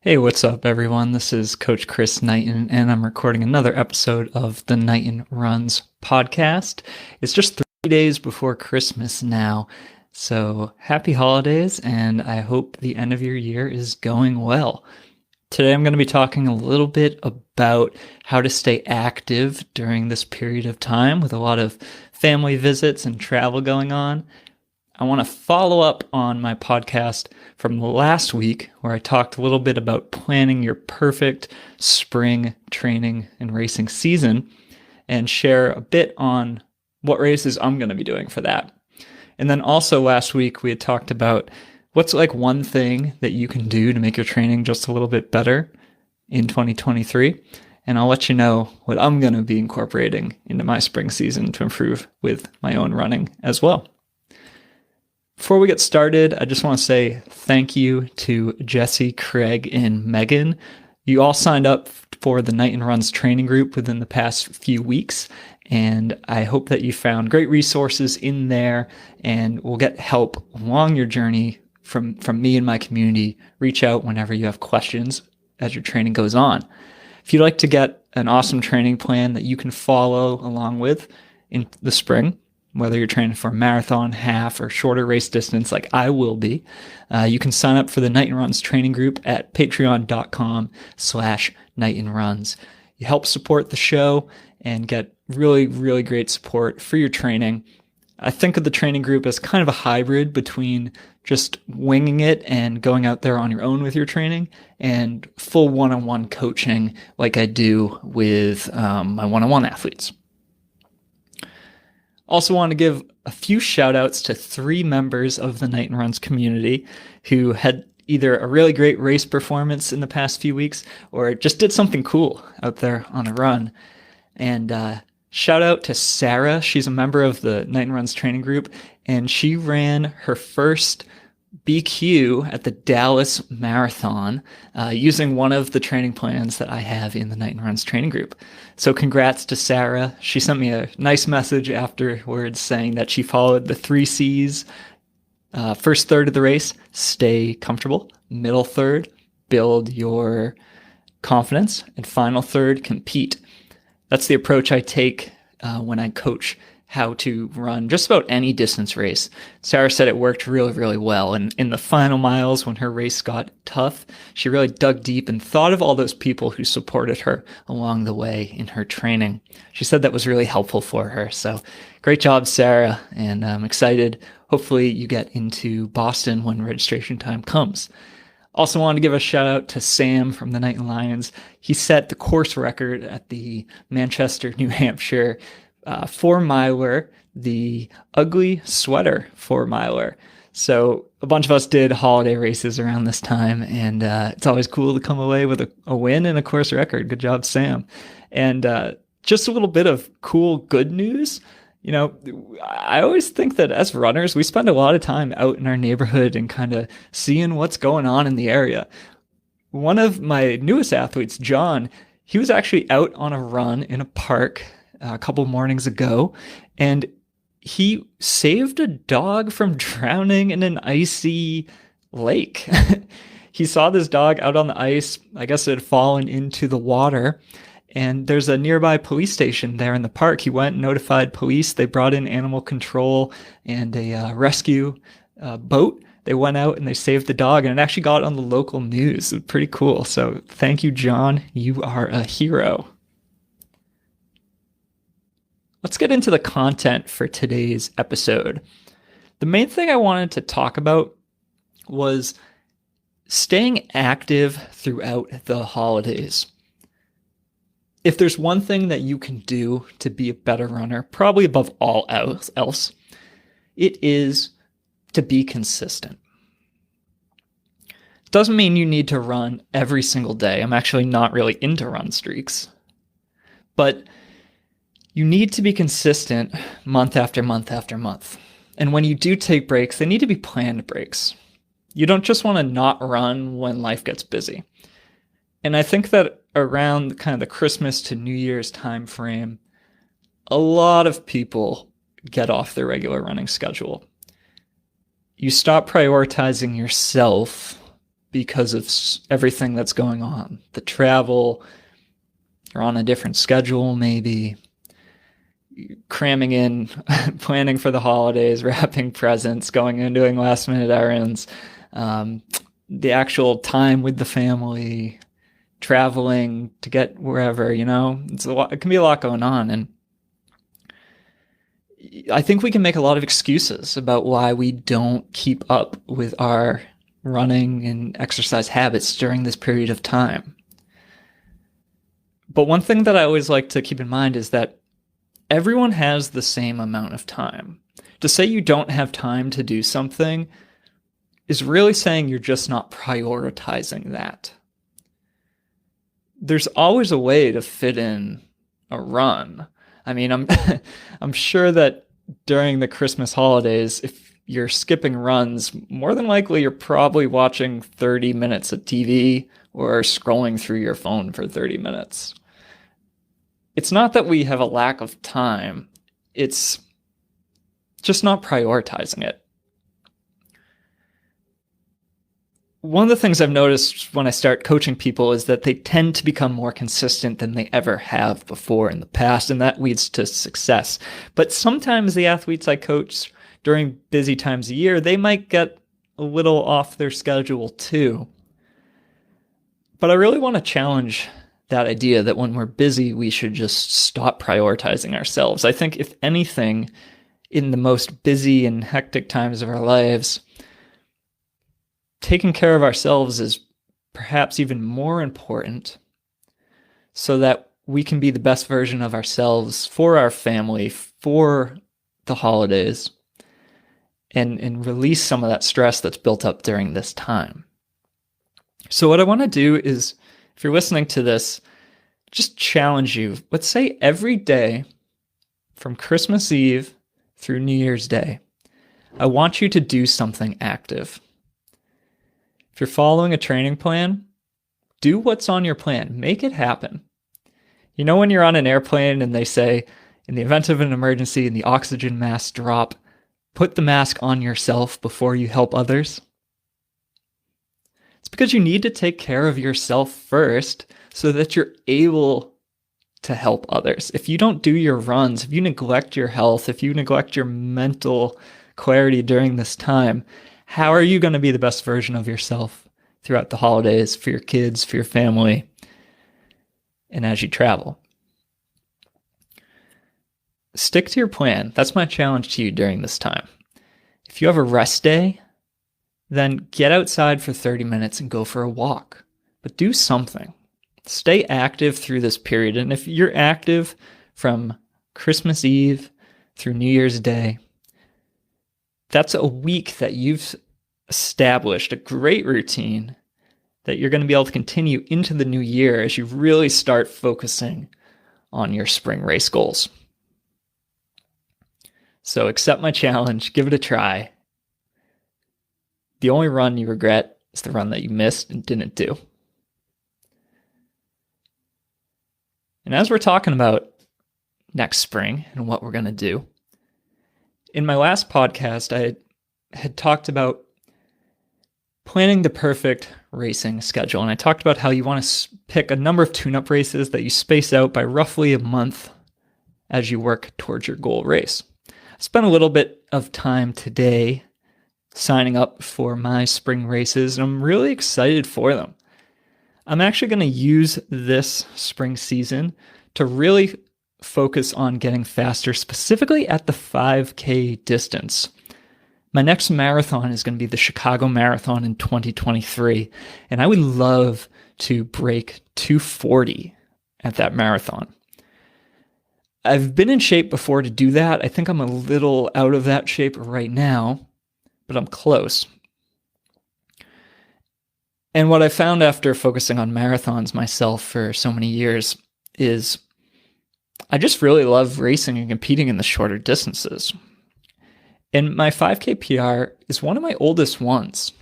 Hey, what's up, everyone? This is Coach Chris Knighton, and I'm recording another episode of the Knighton Runs Podcast. It's just 3 days before Christmas now, so happy holidays, and I hope the end of your year is going well. Today I'm going to be talking a little bit about how to stay active during this period of time with a lot of family visits and travel going on. I want to follow up on my podcast from last week where I talked a little bit about planning your perfect spring training and racing season and share a bit on what races I'm going to be doing for that. And then also last week we had talked about what's like one thing that you can do to make your training just a little bit better in 2023. And I'll let you know what I'm going to be incorporating into my spring season to improve with my own running as well. Before we get started, I just want to say thank you to Jesse, Craig, and Megan. You all signed up for the Knighton Runs training group within the past few weeks, and I hope that you found great resources in there and will get help along your journey from me and my community. Reach out whenever you have questions as your training goes on. If you'd like to get an awesome training plan that you can follow along with in the spring, whether you're training for a marathon, half, or shorter race distance like I will be, you can sign up for the Knighton Runs training group at patreon.com/KnightonRuns. You help support the show and get really, really great support for your training. I think of the training group as kind of a hybrid between just winging it and going out there on your own with your training and full one-on-one coaching like I do with my one-on-one athletes. Also want to give a few shout outs to 3 members of the Knighton Runs community who had either a really great race performance in the past few weeks or just did something cool out there on a run. And shout out to Sarah. She's a member of the Knighton Runs training group, and she ran her first BQ at the Dallas Marathon using one of the training plans that I have in the Knighton Runs training group. So congrats to Sarah. She sent me a nice message afterwards saying that she followed the 3 C's. First third of the race, stay comfortable. Middle third, build your confidence. And final third, compete. That's the approach I take when I coach how to run just about any distance race. Sarah said it worked really, really well. And in the final miles, when her race got tough, she really dug deep and thought of all those people who supported her along the way in her training. She said that was really helpful for her. So great job, Sarah. And I'm excited. Hopefully you get into Boston when registration time comes. Also wanted to give a shout out to Sam from the Knighton Lions. He set the course record at the Manchester, New Hampshire 4-miler, the ugly sweater 4-miler. So a bunch of us did holiday races around this time, and it's always cool to come away with a win and a course record. Good job, Sam. And just a little bit of cool good news. You know, I always think that as runners, we spend a lot of time out in our neighborhood and kind of seeing what's going on in the area. One of my newest athletes, John, he was actually out on a run in a park a couple mornings ago, and he saved a dog from drowning in an icy lake. He saw this dog out on the ice. I guess it had fallen into the water, and there's a nearby police station there in the park. He went and notified police. They brought in animal control and a rescue boat. They went out and they saved the dog, and it actually got on the local news. It was pretty cool. So thank you, John. You are a hero. Let's get into the content for today's episode. The main thing I wanted to talk about was staying active throughout the holidays. If there's one thing that you can do to be a better runner, probably above all else, it is to be consistent. Doesn't mean you need to run every single day. I'm actually not really into run streaks. But you need to be consistent month after month after month. And when you do take breaks, they need to be planned breaks. You don't just want to not run when life gets busy. And I think that around kind of the Christmas to New Year's time frame, a lot of people get off their regular running schedule. You stop prioritizing yourself because of everything that's going on. The travel, you're on a different schedule maybe, cramming in, planning for the holidays, wrapping presents, going and doing last minute errands, the actual time with the family, traveling to get wherever, it's a lot, it can be a lot going on. And I think we can make a lot of excuses about why we don't keep up with our running and exercise habits during this period of time. But one thing that I always like to keep in mind is that everyone has the same amount of time. To say you don't have time to do something is really saying you're just not prioritizing that. There's always a way to fit in a run. I mean, I'm sure that during the Christmas holidays, if you're skipping runs, more than likely you're probably watching 30 minutes of TV or scrolling through your phone for 30 minutes. It's not that we have a lack of time, it's just not prioritizing it. One of the things I've noticed when I start coaching people is that they tend to become more consistent than they ever have before in the past, and that leads to success. But sometimes the athletes I coach during busy times of year, they might get a little off their schedule too. But I really want to challenge that idea that when we're busy, we should just stop prioritizing ourselves. I think if anything, in the most busy and hectic times of our lives, taking care of ourselves is perhaps even more important so that we can be the best version of ourselves for our family, for the holidays, and release some of that stress that's built up during this time. So what I want to do is, if you're listening to this, just challenge you. Let's say every day from Christmas Eve through New Year's Day, I want you to do something active. If you're following a training plan, do what's on your plan. Make it happen. You know when you're on an airplane and they say, in the event of an emergency and the oxygen mask drop, put the mask on yourself before you help others? It's because you need to take care of yourself first so that you're able to help others. If you don't do your runs, if you neglect your health, if you neglect your mental clarity during this time, how are you going to be the best version of yourself throughout the holidays, for your kids, for your family, and as you travel? Stick to your plan. That's my challenge to you during this time. If you have a rest day, then get outside for 30 minutes and go for a walk. But do something. Stay active through this period. And if you're active from Christmas Eve through New Year's Day, that's a week that you've established a great routine that you're going to be able to continue into the new year as you really start focusing on your spring race goals. So accept my challenge, give it a try. The only run you regret is the run that you missed and didn't do. And as we're talking about next spring and what we're going to do, in my last podcast, I had talked about planning the perfect racing schedule. And I talked about how you want to pick a number of tune-up races that you space out by roughly a month as you work towards your goal race. I spent a little bit of time today signing up for my spring races, and I'm really excited for them. I'm actually going to use this spring season to really focus on getting faster, specifically at the 5K distance. My next marathon is going to be the Chicago Marathon in 2023, and I would love to break 240 at that marathon. I've been in shape before to do that. I think I'm a little out of that shape right now, but I'm close. And what I found after focusing on marathons myself for so many years is I just really love racing and competing in the shorter distances. And my 5K PR is one of my oldest ones.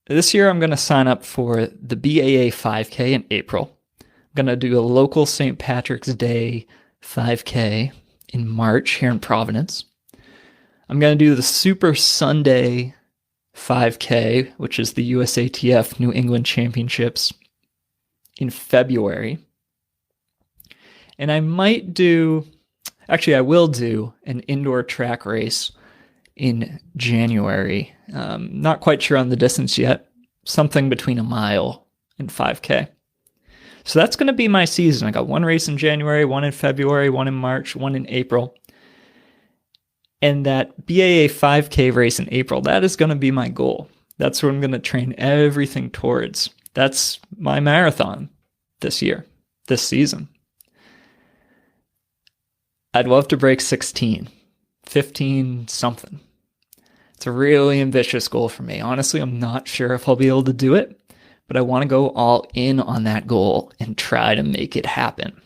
This year I'm going to sign up for the BAA 5K in April. I'm going to do a local St. Patrick's Day 5K in March here in Providence. I'm going to do the Super Sunday 5K, which is the USATF New England Championships, in February. And I will do an indoor track race in January. Not quite sure on the distance yet, something between a mile and 5K. So that's going to be my season. I got one race in January, one in February, one in March, one in April. And that BAA 5K race in April, that is going to be my goal. That's what I'm going to train everything towards. That's my marathon this season. I'd love to break 16, 15 something. It's a really ambitious goal for me. Honestly, I'm not sure if I'll be able to do it, but I want to go all in on that goal and try to make it happen.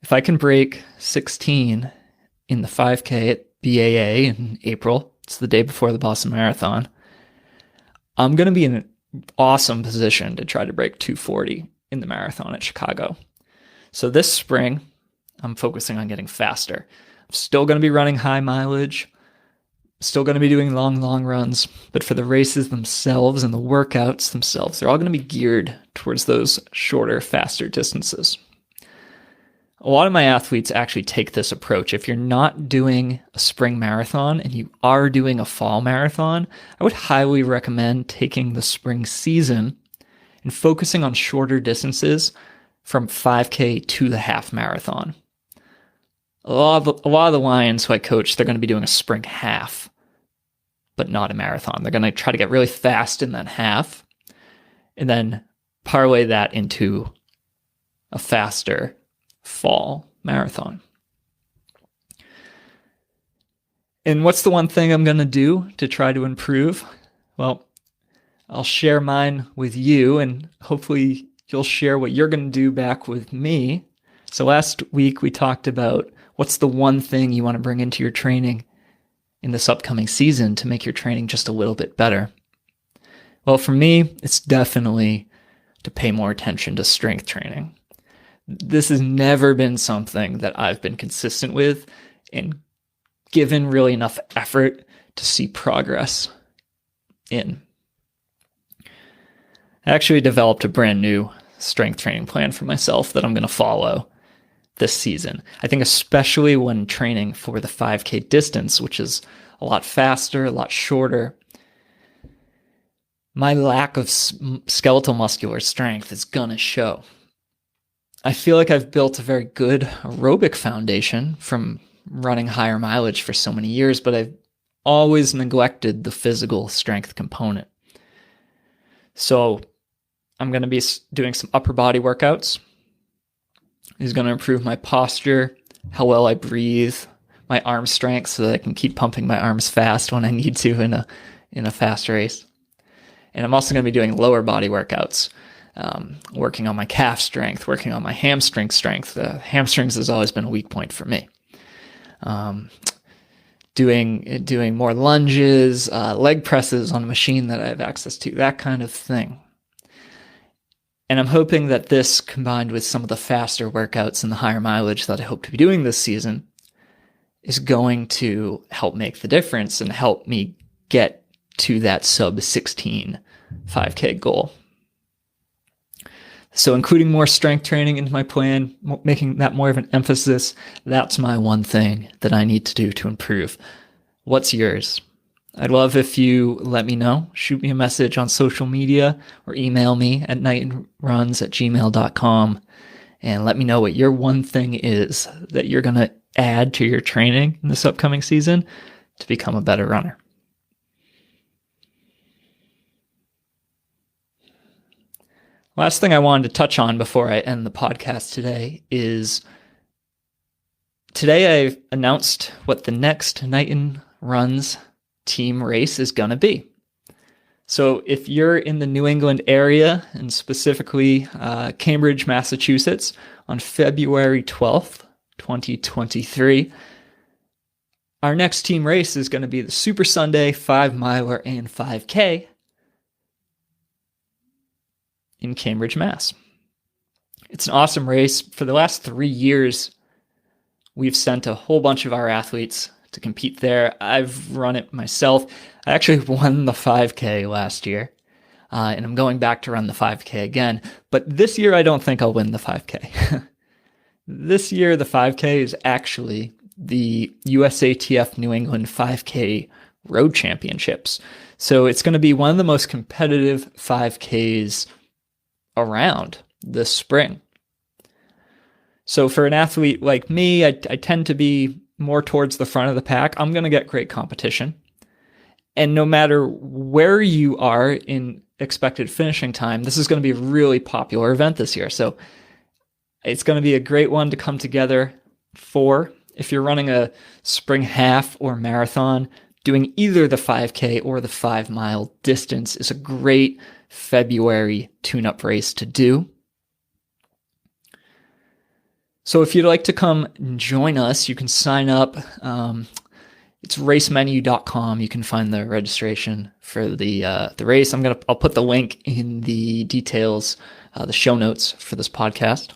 If I can break 16 in the 5K at BAA in April, it's the day before the Boston Marathon, I'm going to be in an awesome position to try to break 240 in the marathon at Chicago. So this spring, I'm focusing on getting faster. I'm still going to be running high mileage, still going to be doing long runs, but for the races themselves and the workouts themselves, they're all going to be geared towards those shorter, faster distances. A lot of my athletes actually take this approach. If you're not doing a spring marathon and you are doing a fall marathon, I would highly recommend taking the spring season and focusing on shorter distances from 5K to the half marathon. A lot of the Lions who I coach, they're going to be doing a spring half, but not a marathon. They're going to try to get really fast in that half and then parlay that into a faster fall marathon. And what's the one thing I'm going to do to try to improve? Well, I'll share mine with you, and hopefully you'll share what you're going to do back with me. So last week we talked about what's the one thing you want to bring into your training in this upcoming season to make your training just a little bit better. Well, for me, it's definitely to pay more attention to strength training. This has never been something that I've been consistent with and given really enough effort to see progress in. I actually developed a brand new strength training plan for myself that I'm going to follow this season. I think especially when training for the 5K distance, which is a lot faster, a lot shorter, my lack of skeletal muscular strength is going to show. I feel like I've built a very good aerobic foundation from running higher mileage for so many years, but I've always neglected the physical strength component. So I'm going to be doing some upper body workouts. It's going to improve my posture, how well I breathe, my arm strength so that I can keep pumping my arms fast when I need to in a fast race. And I'm also going to be doing lower body workouts. Working on my calf strength, working on my hamstring strength. Hamstrings has always been a weak point for me. Doing more lunges, leg presses on a machine that I have access to, that kind of thing. And I'm hoping that this, combined with some of the faster workouts and the higher mileage that I hope to be doing this season, is going to help make the difference and help me get to that sub 16 5K goal. So including more strength training into my plan, making that more of an emphasis, that's my one thing that I need to do to improve. What's yours? I'd love if you let me know. Shoot me a message on social media or email me at knightonruns@gmail.com and let me know what your one thing is that you're going to add to your training in this upcoming season to become a better runner. Last thing I wanted to touch on before I end the podcast today is today I announced what the next Knighton Runs team race is going to be. So if you're in the New England area, and specifically Cambridge, Massachusetts, on February 12th, 2023, our next team race is going to be the Super Sunday 5-miler and 5K in Cambridge, Mass. It's an awesome race. For the last 3 years, we've sent a whole bunch of our athletes to compete there. I've run it myself. I actually won the 5K last year, and I'm going back to run the 5K again. But this year, I don't think I'll win the 5K. This year, the 5K is actually the USATF New England 5K Road Championships. So it's going to be one of the most competitive 5Ks around this spring. So for an athlete like me, I tend to be more towards the front of the pack. I'm going to get great competition. And no matter where you are in expected finishing time, this is going to be a really popular event this year. So it's going to be a great one to come together for. If you're running a spring half or marathon, doing either the 5K or the 5-mile distance is a great February tune-up race to do. So if you'd like to come join us, you can sign up. It's racemenu.com. You can find the registration for the race. I'll put the link in the details, the show notes for this podcast.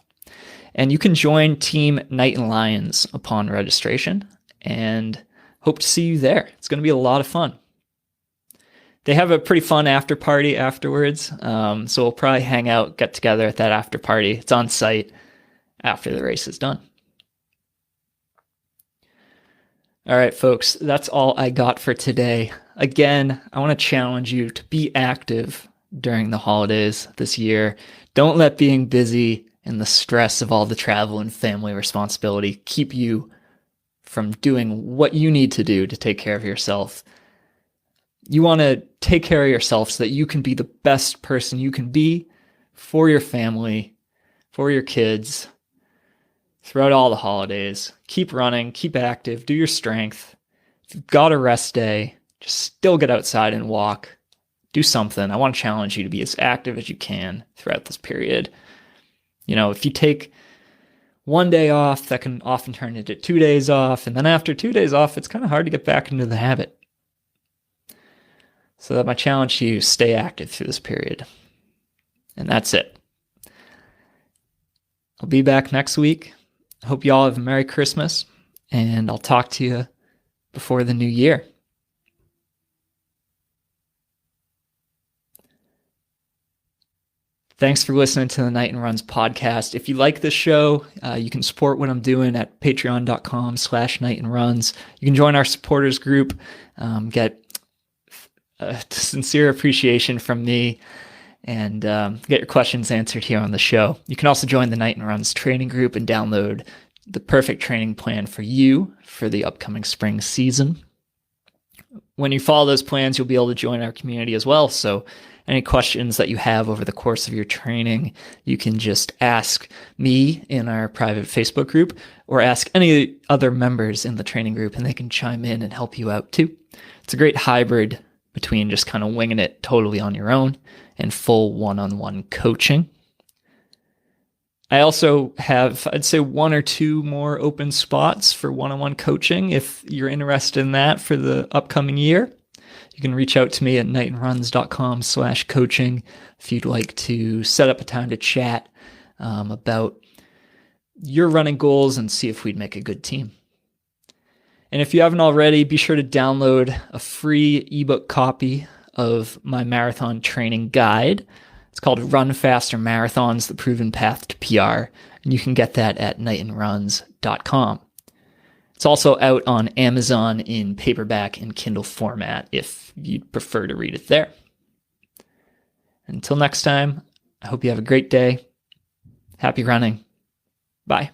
And you can join Team Knighton Lions upon registration, and hope to see you there. It's going to be a lot of fun. They have a pretty fun after party afterwards, so we'll probably hang out, get together at that after party. It's on site after the race is done. All right, folks, that's all I got for today. Again, I want to challenge you to be active during the holidays this year. Don't let being busy and the stress of all the travel and family responsibility keep you from doing what you need to do to take care of yourself. You want to take care of yourself so that you can be the best person you can be for your family, for your kids, throughout all the holidays. Keep running, keep active, do your strength. If you've got a rest day, just still get outside and walk. Do something. I want to challenge you to be as active as you can throughout this period. You know, if you take one day off, that can often turn into 2 days off. And then after 2 days off, it's kind of hard to get back into the habit. So that my challenge to you is stay active through this period. And that's it. I'll be back next week. I hope you all have a Merry Christmas, and I'll talk to you before the new year. Thanks for listening to the Knighton Runs podcast. If you like this show, you can support what I'm doing at patreon.com/KnightonRuns. You can join our supporters group, get a sincere appreciation from me, and get your questions answered here on the show. You can also join the Knighton Runs training group and download the perfect training plan for you for the upcoming spring season. When you follow those plans, you'll be able to join our community as well. So any questions that you have over the course of your training, you can just ask me in our private Facebook group or ask any other members in the training group, and they can chime in and help you out too. It's a great hybrid between just kind of winging it totally on your own and full one-on-one coaching. I also have, I'd say, 1 or 2 more open spots for one-on-one coaching if you're interested in that for the upcoming year. You can reach out to me at knightonruns.com/coaching if you'd like to set up a time to chat about your running goals and see if we'd make a good team. And if you haven't already, be sure to download a free ebook copy of my marathon training guide. It's called Run Faster Marathons, The Proven Path to PR. And you can get that at knightonruns.com. It's also out on Amazon in paperback and Kindle format if you'd prefer to read it there. Until next time, I hope you have a great day. Happy running. Bye.